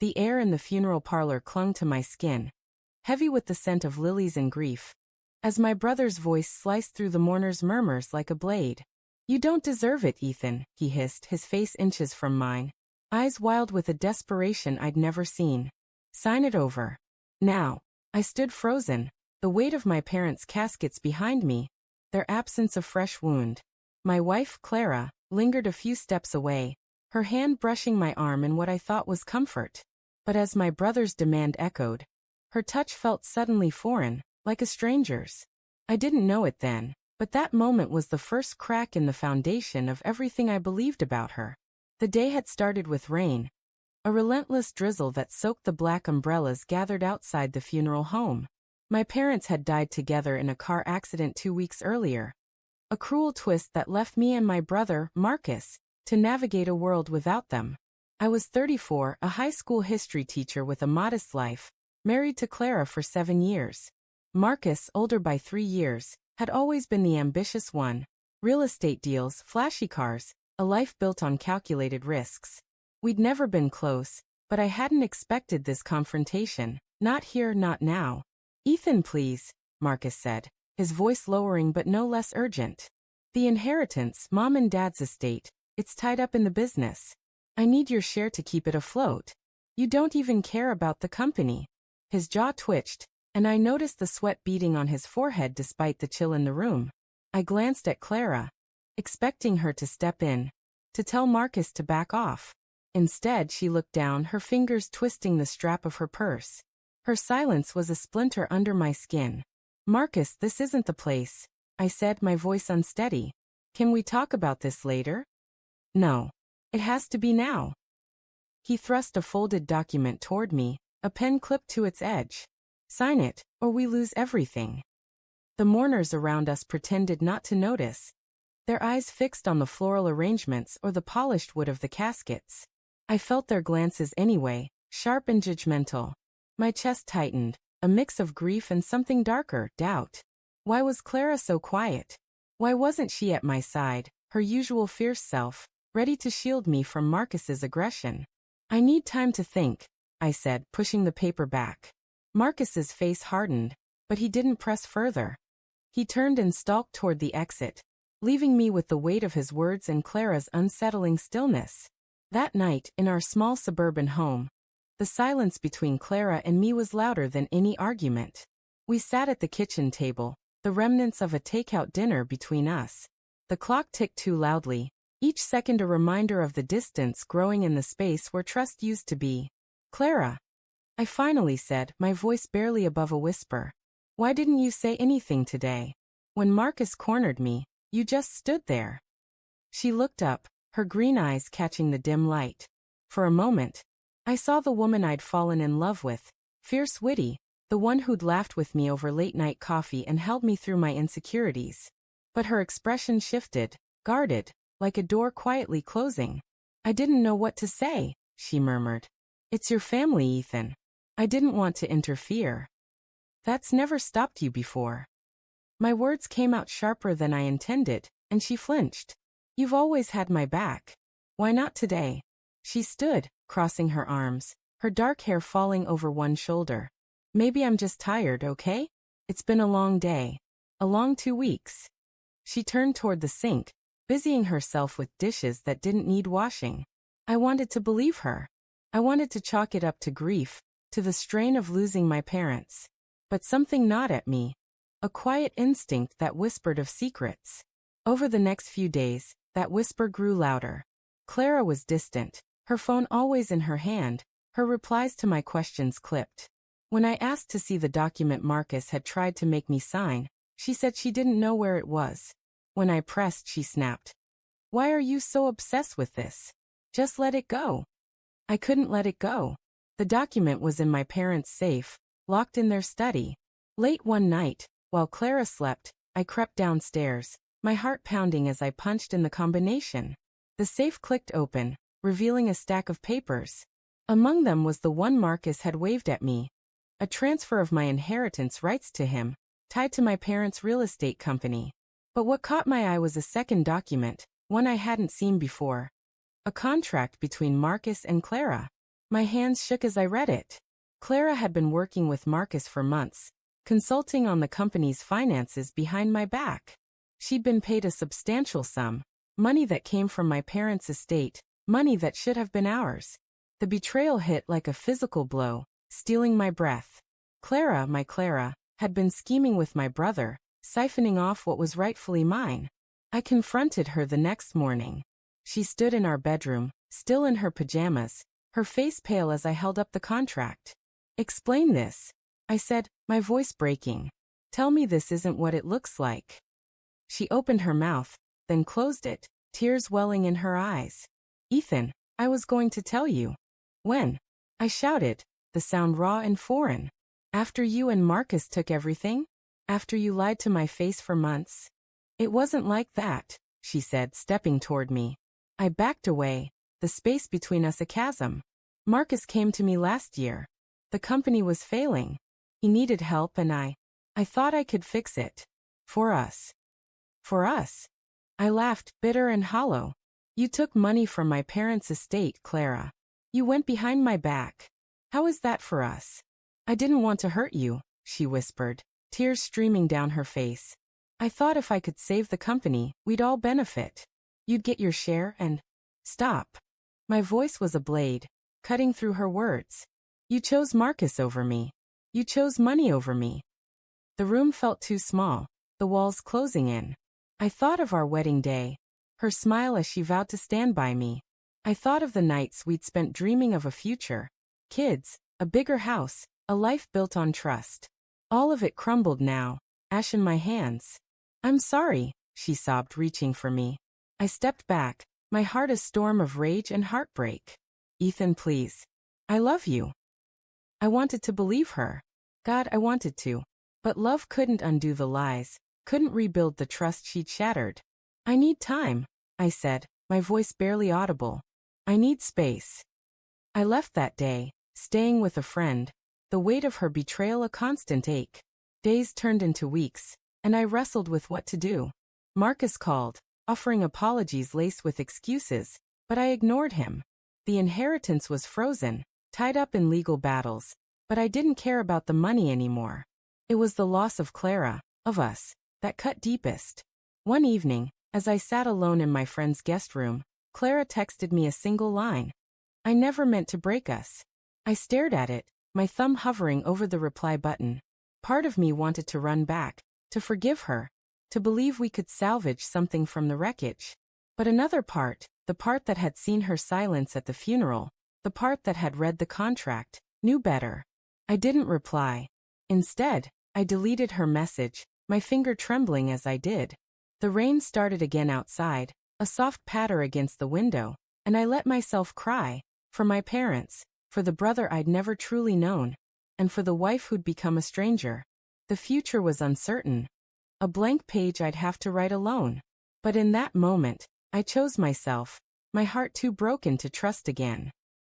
The air in the funeral parlor clung to my skin, heavy with the scent of lilies and grief, as my brother's voice sliced through the mourner's murmurs like a blade. "You don't deserve it, Ethan," he hissed, his face inches from mine, eyes wild with a desperation I'd never seen. "Sign it over. Now." I stood frozen, the weight of my parents' caskets behind me, their absence a fresh wound. My wife, Clara, lingered a few steps away, her hand brushing my arm in what I thought was comfort. But as my brother's demand echoed, her touch felt suddenly foreign, like a stranger's. I didn't know it then, but that moment was the first crack in the foundation of everything I believed about her. The day had started with rain, a relentless drizzle that soaked the black umbrellas gathered outside the funeral home. My parents had died together in a car accident 2 weeks earlier, a cruel twist that left me and my brother, Marcus, to navigate a world without them. I was 34, a high school history teacher with a modest life, married to Clara for 7 years. Marcus, older by 3 years, had always been the ambitious one. Real estate deals, flashy cars, a life built on calculated risks. We'd never been close, but I hadn't expected this confrontation. Not here, not now. "Ethan, please," Marcus said, his voice lowering but no less urgent. "The inheritance, Mom and Dad's estate, it's tied up in the business. I need your share to keep it afloat. You don't even care about the company." His jaw twitched, and I noticed the sweat beading on his forehead despite the chill in the room. I glanced at Clara, expecting her to step in, to tell Marcus to back off. Instead, she looked down, her fingers twisting the strap of her purse. Her silence was a splinter under my skin. "Marcus, this isn't the place," I said, my voice unsteady. "Can we talk about this later?" "No. It has to be now." He thrust a folded document toward me, a pen clipped to its edge. "Sign it, or we lose everything." The mourners around us pretended not to notice, their eyes fixed on the floral arrangements or the polished wood of the caskets. I felt their glances anyway, sharp and judgmental. My chest tightened, a mix of grief and something darker, doubt. Why was Clara so quiet? Why wasn't she at my side, her usual fierce self, ready to shield me from Marcus's aggression? "I need time to think," I said, pushing the paper back. Marcus's face hardened, but he didn't press further. He turned and stalked toward the exit, leaving me with the weight of his words and Clara's unsettling stillness. That night, in our small suburban home, the silence between Clara and me was louder than any argument. We sat at the kitchen table, the remnants of a takeout dinner between us. The clock ticked too loudly, each second a reminder of the distance growing in the space where trust used to be. "Clara," I finally said, my voice barely above a whisper, "why didn't you say anything today? When Marcus cornered me, you just stood there." She looked up, her green eyes catching the dim light. For a moment, I saw the woman I'd fallen in love with, fierce, witty, the one who'd laughed with me over late-night coffee and held me through my insecurities. But her expression shifted, guarded, like a door quietly closing. "I didn't know what to say," she murmured. "It's your family, Ethan. I didn't want to interfere." "That's never stopped you before." My words came out sharper than I intended, and she flinched. "You've always had my back. Why not today?" She stood, crossing her arms, her dark hair falling over one shoulder. "Maybe I'm just tired, okay? It's been a long day. A long 2 weeks." She turned toward the sink, busying herself with dishes that didn't need washing. I wanted to believe her. I wanted to chalk it up to grief, to the strain of losing my parents. But something gnawed at me, a quiet instinct that whispered of secrets. Over the next few days, that whisper grew louder. Clara was distant, her phone always in her hand, her replies to my questions clipped. When I asked to see the document Marcus had tried to make me sign, she said she didn't know where it was. When I pressed, she snapped, "Why are you so obsessed with this? Just let it go." I couldn't let it go. The document was in my parents' safe, locked in their study. Late one night, while Clara slept, I crept downstairs, my heart pounding as I punched in the combination. The safe clicked open, revealing a stack of papers. Among them was the one Marcus had waved at me, a transfer of my inheritance rights to him, tied to my parents' real estate company. But what caught my eye was a second document, one I hadn't seen before. A contract between Marcus and Clara. My hands shook as I read it. Clara had been working with Marcus for months, consulting on the company's finances behind my back. She'd been paid a substantial sum, money that came from my parents' estate, money that should have been ours. The betrayal hit like a physical blow, stealing my breath. Clara, my Clara, had been scheming with my brother, siphoning off what was rightfully mine. I confronted her the next morning. She stood in our bedroom, still in her pajamas, her face pale as I held up the contract. "Explain this," I said, my voice breaking. "Tell me this isn't what it looks like." She opened her mouth, then closed it, tears welling in her eyes. "Ethan, I was going to tell you." "When?" I shouted, the sound raw and foreign. "After you and Marcus took everything? After you lied to my face for months?" "It wasn't like that," she said, stepping toward me. I backed away, the space between us a chasm. "Marcus came to me last year. The company was failing. He needed help and I thought I could fix it. For us." "For us?" I laughed, bitter and hollow. "You took money from my parents' estate, Clara. You went behind my back. How is that for us?" "I didn't want to hurt you," she whispered, tears streaming down her face. "I thought if I could save the company, we'd all benefit. You'd get your share and—" "Stop." My voice was a blade, cutting through her words. "You chose Marcus over me. You chose money over me." The room felt too small, the walls closing in. I thought of our wedding day, her smile as she vowed to stand by me. I thought of the nights we'd spent dreaming of a future. Kids, a bigger house, a life built on trust. All of it crumbled now, ash in my hands. "I'm sorry," she sobbed, reaching for me. I stepped back, my heart a storm of rage and heartbreak. "Ethan, please. I love you." I wanted to believe her. God, I wanted to. But love couldn't undo the lies, couldn't rebuild the trust she'd shattered. "I need time," I said, my voice barely audible. "I need space." I left that day, staying with a friend, the weight of her betrayal a constant ache. Days turned into weeks, and I wrestled with what to do. Marcus called, offering apologies laced with excuses, but I ignored him. The inheritance was frozen, tied up in legal battles, but I didn't care about the money anymore. It was the loss of Clara, of us, that cut deepest. One evening, as I sat alone in my friend's guest room, Clara texted me a single line. "I never meant to break us." I stared at it, my thumb hovering over the reply button. Part of me wanted to run back, to forgive her, to believe we could salvage something from the wreckage. But another part, the part that had seen her silence at the funeral, the part that had read the contract, knew better. I didn't reply. Instead, I deleted her message, my finger trembling as I did. The rain started again outside, a soft patter against the window, and I let myself cry, for my parents, for the brother I'd never truly known, and for the wife who'd become a stranger. The future was uncertain. A blank page I'd have to write alone. But in that moment, I chose myself, my heart too broken to trust again.